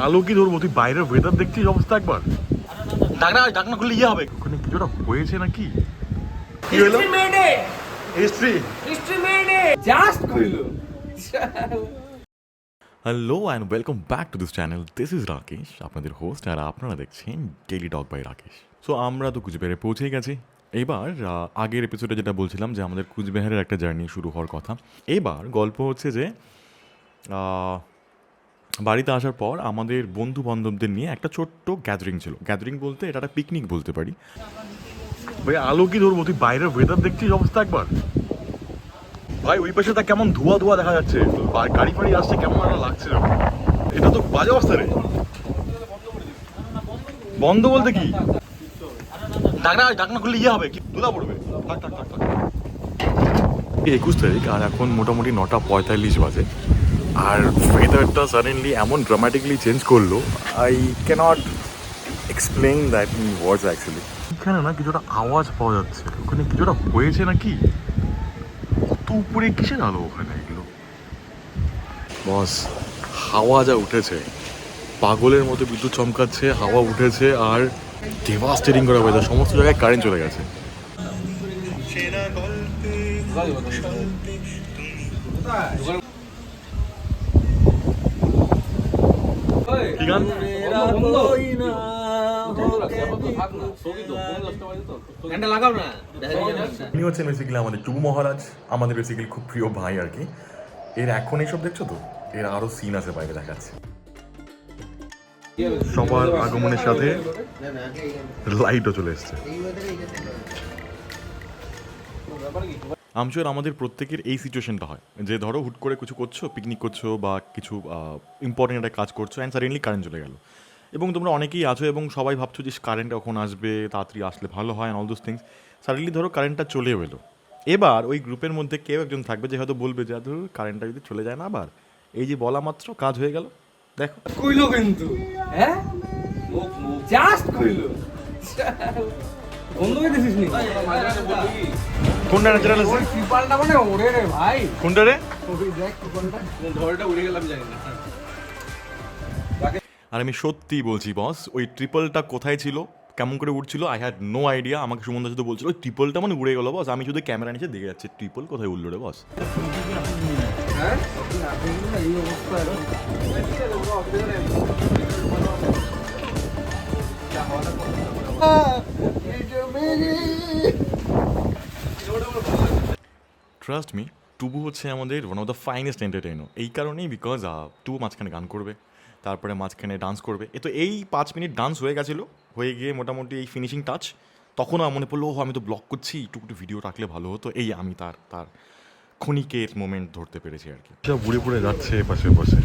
আলো কি ধরবো? তুই বাইরের ওয়েদার দেখছিস অবস্থা একবার? ডাকনা করলে ইয়ে হবে। ওখানে কিছুটা হয়েছে নাকি? কি হলো? Hello and welcome back to this channel. This is Rakesh, আপনাদের হোস্ট, আর আপনারা দেখছেন daily dog by Rakesh. So আমরা তো কুচবিহারে পৌঁছে গেছি। এবার আগের এপিসোডে যেটা বলছিলাম যে আমাদের কুচবিহারের একটা জার্নি শুরু হওয়ার কথা। এবার গল্প হচ্ছে যে বাড়িতে আসার পর আমাদের বন্ধু বান্ধবদের নিয়ে একটা ছোট্ট গ্যাদারিং ছিল। গ্যাদারিং বলতে এটা একটা পিকনিক বলতে পারি। ভাই আলো কি ধরবো? তুই বাইরের ওয়েদার দেখছিস অবস্থা একবার? ভাই ওই পাশে তা কেমন ধোয়া ধোয়া দেখা যাচ্ছে, গাড়ি ফাড়ি আসছে, কেমন একটা লাগছে। এটা তো বাজে অবস্থা রে। বন্ধ বলতে কি? ডাকনা করলে ইয়ে হবে, কি ধুলা পড়বে। 21 তারিখ আর এখন মোটামুটি 9:45 বাজে। আর ওয়েদারটা সাডেনলি এমন ড্রামাটিকলি চেঞ্জ করলো, I can't explain that in words actually. এখানে না কিছুটা আওয়াজ পাওয়া যাচ্ছে, ওখানে কিছুটা হয়েছে নাকি? কত উপরে কিসের আলো ওখানে এগুলো? বস, হাওয়া যা উঠেছে, পাগলের মতো বিদ্যুৎ চমকাচ্ছে, হাওয়া উঠেছে আর ডেভাস্টেটিং করা ওয়েদার। সমস্ত জায়গায় কারেন্ট চলে গেছে। উনি হচ্ছেন বেসিক্যালি আমাদের টুবু মহারাজ, আমাদের বেসিক্যালি খুব প্রিয় ভাই আর কি। এর এখন এইসব দেখছো তো, এর আরো সিন আছে বাইরে দেখাচ্ছে। সবার আগমনের সাথে লাইটও চলে এসছে। আমশোর আমাদের প্রত্যেকের এই সিচুয়েশনটা হয় যে ধরো হুট করে কিছু করছো, পিকনিক করছো বা কিছু ইম্পর্টেন্ট একটা কাজ করছো অ্যান্ড সাডেনলি কারেন্ট চলে গেল, এবং তোমরা অনেকেই আছো এবং সবাই ভাবছো যে কারেন্ট কখন আসবে, তাড়াতাড়ি আসলে ভালো হয়, অল দোজ থিংস। সাডেনলি ধরো কারেন্টটা চলেও এলো। এবার ওই গ্রুপের মধ্যে কেউ একজন থাকবে যে হয়তো বলবে যে ধরো কারেন্টটা যদি চলে যায় না আবার, এই যে বলা মাত্র কাজ হয়ে গেল। দেখো কইলো কিন্তু হ্যাঁ জাস্ট কইলো বন্ধ করে দিছিস নি কোনটা ন্যাচারাল আছে? ওই ত্রিপালটা মানে ওরে রে ভাই। কোনটা রে? ওই দেখ ত্রিপালটা ধরটা উড়ে গেল, আমি জানি না। আর আমি সত্যিই বলছি বস, ওই ট্রিপলটা কোথায় ছিল, কেমন করে উঠছিল, আই হ্যাড নো আইডিয়া। আমাকে সুমন দা শুধু বলছিল ওই ট্রিপলটা মানে উড়ে গেল বস। আমি শুধু ক্যামেরা নিচে দেখে যাচ্ছি ট্রিপল কোথায় উঠলো রে বস। হ্যাঁ এই অবস্থা ট্রাস্ট মি, টুবু হচ্ছে আমাদের one of the finest entertainer. এই কারণেই বিকজ টুবু মাঝখানে গান করবে, তারপরে মাঝখানে ডান্স করবে। তো এই 5 মিনিট ডান্স হয়ে গেছিলো, হয়ে গিয়ে মোটামুটি এই ফিনিশিং টাচ, তখনও মনে পড়লো ও আমি তো ব্লগ করছি, একটু ভিডিও রাখলে ভালো হতো। এই আমি তার ক্ষণিকের মোমেন্ট ধরতে পেরেছি আর কি। সব ঘুরে ঘুরে যাচ্ছে পাশে পাশে,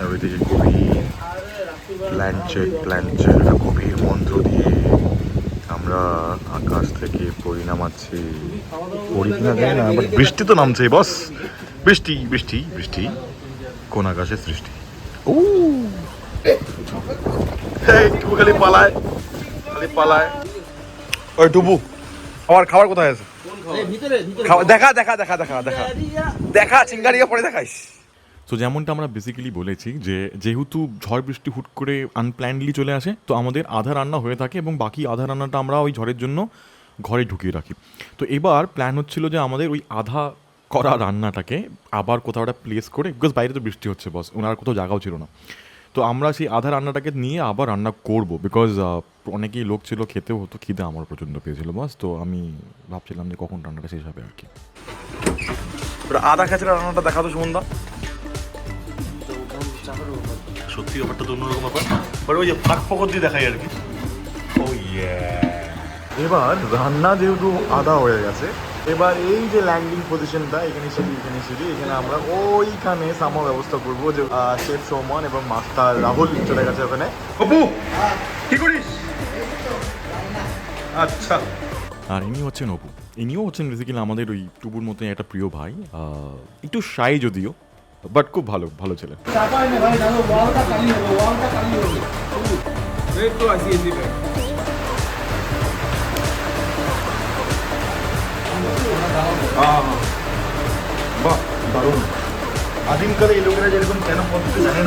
আর ওইদিকে গভীর প্ল্যানচেট একটা গভীর মন্ত্র দিয়ে আমরা আকাশ থেকে পরি নামাচ্ছি। পরি কিনা জানি না, বাট বৃষ্টি তো নামছে বস। বৃষ্টি বৃষ্টি বৃষ্টি, কোন আকাশের সৃষ্টি। ও টুবু খালি পালায়, খালি পালায়। ওই টুবু, খাবার কোথায় আছে? দেখা দেখা দেখা দেখা দেখা দেখা চিঙ্গারিয়া পরে দেখাইস। তো যেমনটা আমরা বেসিক্যালি বলেছি যে যেহেতু ঝড় বৃষ্টি হুট করে আনপ্ল্যান্ডলি চলে আসে, তো আমাদের আধা রান্না হয়ে থাকে এবং বাকি আধা রান্নাটা আমরা ওই ঝড়ের জন্য ঘরে ঢুকিয়ে রাখি। তো এবার প্ল্যান হচ্ছিল যে আমাদের ওই আধা করা রান্নাটাকে আবার কোথাও একটা প্লেস করে, বিকজ বাইরে তো বৃষ্টি হচ্ছে বস, ওনার কোথাও জায়গাও ছিল না। তো আমরা সেই আধা রান্নাটাকে নিয়ে আবার রান্না করব, বিকজ অনেকেই লোক ছিল, খেতেও হতো, খিদে আমার প্রচণ্ড পেয়েছিল বস। তো আমি ভাবছিলাম যে কখন রান্নাটা শেষ হবে আর কি। আধা খেঁচড়া রান্নাটা দেখাতো সুমনদা। সত্যি ব্যাপারটা তো অন্যরকম ব্যাপার, বাট ওই যে ফাঁক ফকর দিয়ে দেখাই আর কি। ও এবার রান্না যেহেতু আধা হয়ে গেছে, এবার এই যে ল্যান্ডিং পজিশনটা, এখানে সিঁড়ি, এখানে আমরা ওইখানে সামা ব্যবস্থা করবো যে শেফ সৌমান এবং মাস্টার রাহুল চলে গেছে ওখানে। অপু কি করিস? আচ্ছা। আর ইনি হচ্ছেন অপু, ইনিও হচ্ছেন বেসিক্যালি আমাদের ওই টুবুর মতো একটা প্রিয় ভাই, একটু শাই যদিও, বাট খুব ভালো ছেলে। বাহ দারুণ। আদিমকালে এই লোকেরা যেরকম কেন পদ্ধতি জানে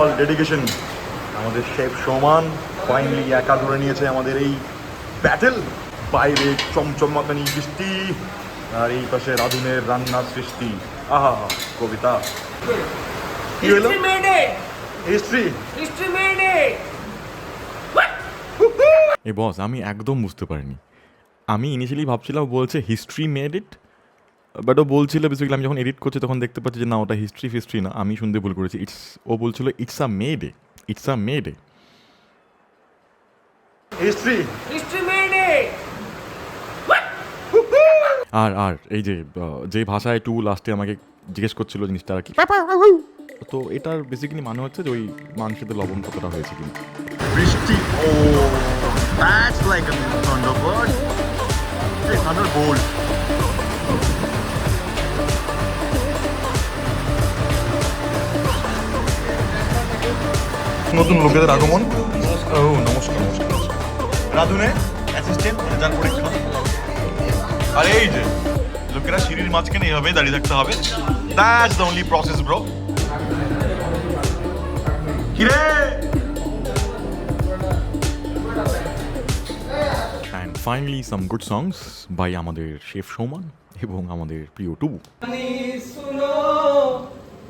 অল ডেডিকেশন। আমাদের শেফ সোমান ফাইনালি একা ধরে নিয়েছে আমাদের এই ব্যাটেল। বাইরে চমচমাকানি বৃষ্টি আর এই পাশে রাধুনের রান্নার সৃষ্টি। আহা কবিতা কি হলো? হিস্ট্রি এ বস, আমি একদম বুঝতে পারিনি। আমি ইনিশিয়ালি ভাবছিলাম বলছে হিস্ট্রি মেড ইট, বাট ও বলছিল বেসিক্যালি আমি যখন এডিট করছি তখন দেখতে পাচ্ছি যে না, ওটা হিস্ট্রি না, আমি শুনতে ভুল করেছি। ও বলছিল it's a made a, it's a made a history. আর এই যে ভাষায় টু লাস্টে আমাকে জিজ্ঞেস করছিল জিনিসটা আর কি, তো এটার বেসিক্যালি মানে হচ্ছে যে ওই মাংসেতে লবণ কতটা হয়েছে কিনা। বৃষ্টি, ও that's like a thunderbird, a thunderbolt. নতুন লোকেদের আগমন। ও নমস্কার নমস্কার। রাধুনে অ্যাসিস্ট্যান্ট, যার পরীক্ষা। আর এই যে লোকেরা সিঁড়ির মাঝখানে এইভাবে দাঁড়িয়ে থাকতে হবে। That's the only process bro. কিরে and finally some good songs by আমাদের শেফ সোমান এবং আমাদের প্রিয় টুবু।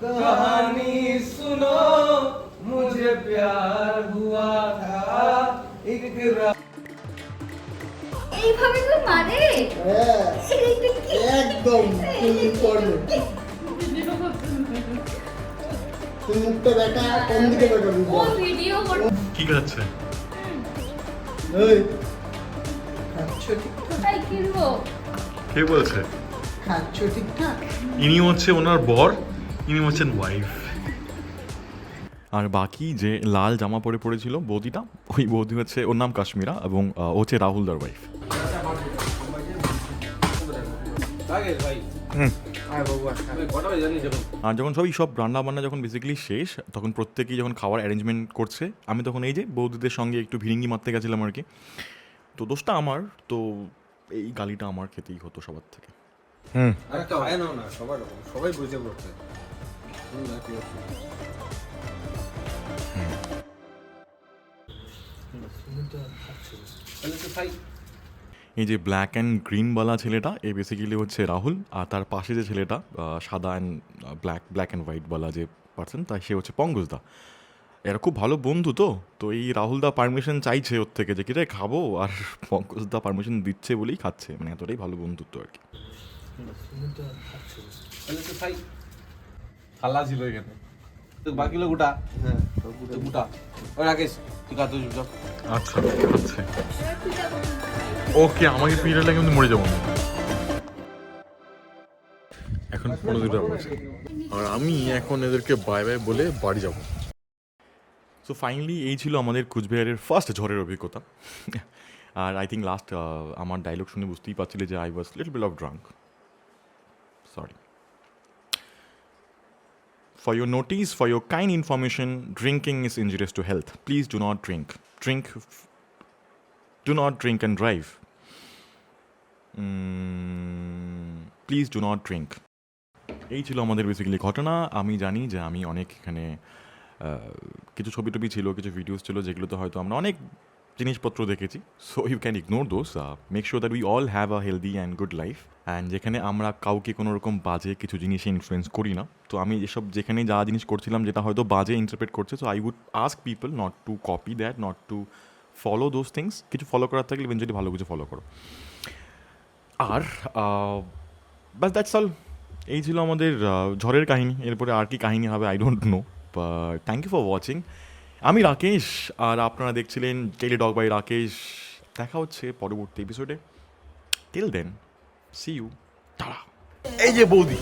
कहानी सुनो मुझे प्यार हुआ था एक रात। এইভাবে তো মানে একদম তুমি করবে। তুমি মুখটা দেখা কোন দিকে বেরোবে? ও ভিডিও কি করছে? এই খাচ্ছ ঠিকঠাক? তাই কিনবো। কে বলছে? খাচ্ছ ঠিকঠাক? ইনি হচ্ছে ওনার বর, ইনি হচ্ছেন ওয়াইফ। আর বাকি যে লাল জামা পরে পড়েছিল বৌদিটা, ওই বৌদি হচ্ছে, ওর নাম কাশ্মীরা এবং ও হচ্ছে রাহুলদার ওয়াইফ। আর যখন সব রান্না বান্না যখন বেসিক্যালি শেষ, তখন প্রত্যেকেই যখন খাওয়ার অ্যারেঞ্জমেন্ট করছে, আমি তখন এই যে বৌদিদের সঙ্গে একটু ভিরিঙ্গি মারতে গেছিলাম আর কি। তো দোষটা আমার, তো এই গালিটা আমার খেতেই হতো সবার থেকে। একটা হয় না সবার, সবাই বুঝে পড়ছে। এই যে ব্ল্যাক অ্যান্ড গ্রিনওয়ালা ছেলেটা, এ বেসিক্যালি হচ্ছে রাহুল। আর তার পাশে যে ছেলেটা সাদা অ্যান্ড ব্ল্যাক অ্যান্ড হোয়াইটওয়ালা যে পার্সন, তাই সে হচ্ছে পঙ্কজদা। এরা খুব ভালো বন্ধু। তো এই রাহুলদা পারমিশন চাইছে ওর থেকে যে কিরে খাবো, আর পঙ্কজদা পারমিশন দিচ্ছে বলেই খাচ্ছে, মানে এতটাই ভালো বন্ধুত্ব আর কি। খালা ছিল এখানে, তো বাকি লোক গোটা। হ্যাঁ গোটা। ওই রাকেশ তুই কাতো যাও। আচ্ছা আচ্ছা ওকে, আমাকে পিরিয়ড লাগে কিন্তু মরে যাবো না। এখন 15 বাজে আর আমি এখন এদেরকে বাই বাই বলে বাড়ি যাব। সো ফাইনালি এই ছিল আমাদের কুচবিহারের ফার্স্ট ঝড়ের অভিজ্ঞতা। আর আই থিঙ্ক লাস্ট আমার ডায়লগ শুনে বুঝতেই পারছিলে যে I was little bit of drunk. Sorry. For your notice, for your kind information, drinking is injurious to health. Please do not drink. Do not drink and drive. Please do not drink. এই ছিল আমাদের basically ঘটনা। আমি জানি যে আমি অনেক এখানে কিছু ছবি টবি ছিল, কিছু ভিডিওস ছিল, যেগুলোতে হয়তো আমরা অনেক জিনিসপত্র দেখেছি। So you can ignore those. Make sure that we all have a healthy and good life, and যেখানে আমরা কাউকে কোনো রকম বাজে কিছু জিনিসে ইনফ্লুয়েন্স করি না। তো আমি এসব যেখানে যা জিনিস করছিলাম যেটা হয়তো বাজে ইন্টারপ্রেট করছে, so I would ask people not to copy that, not to follow those things. কিছু ফলো করার থাকলে ইভেনচুয়ালি ভালো কিছু ফলো করো। আর বাস দ্যাটস অল। এই ছিল আমাদের ঝড়ের কাহিনী। এরপরে আর কি কাহিনী হবে I don't know, but thank you for watching. আমি রাকেশ আর আপনারা দেখছিলেন ডেইলি ডগ বাই রাকেশ। দেখা হচ্ছে পরবর্তী এপিসোডে। Till then see you, tata. এই যে বৌদি।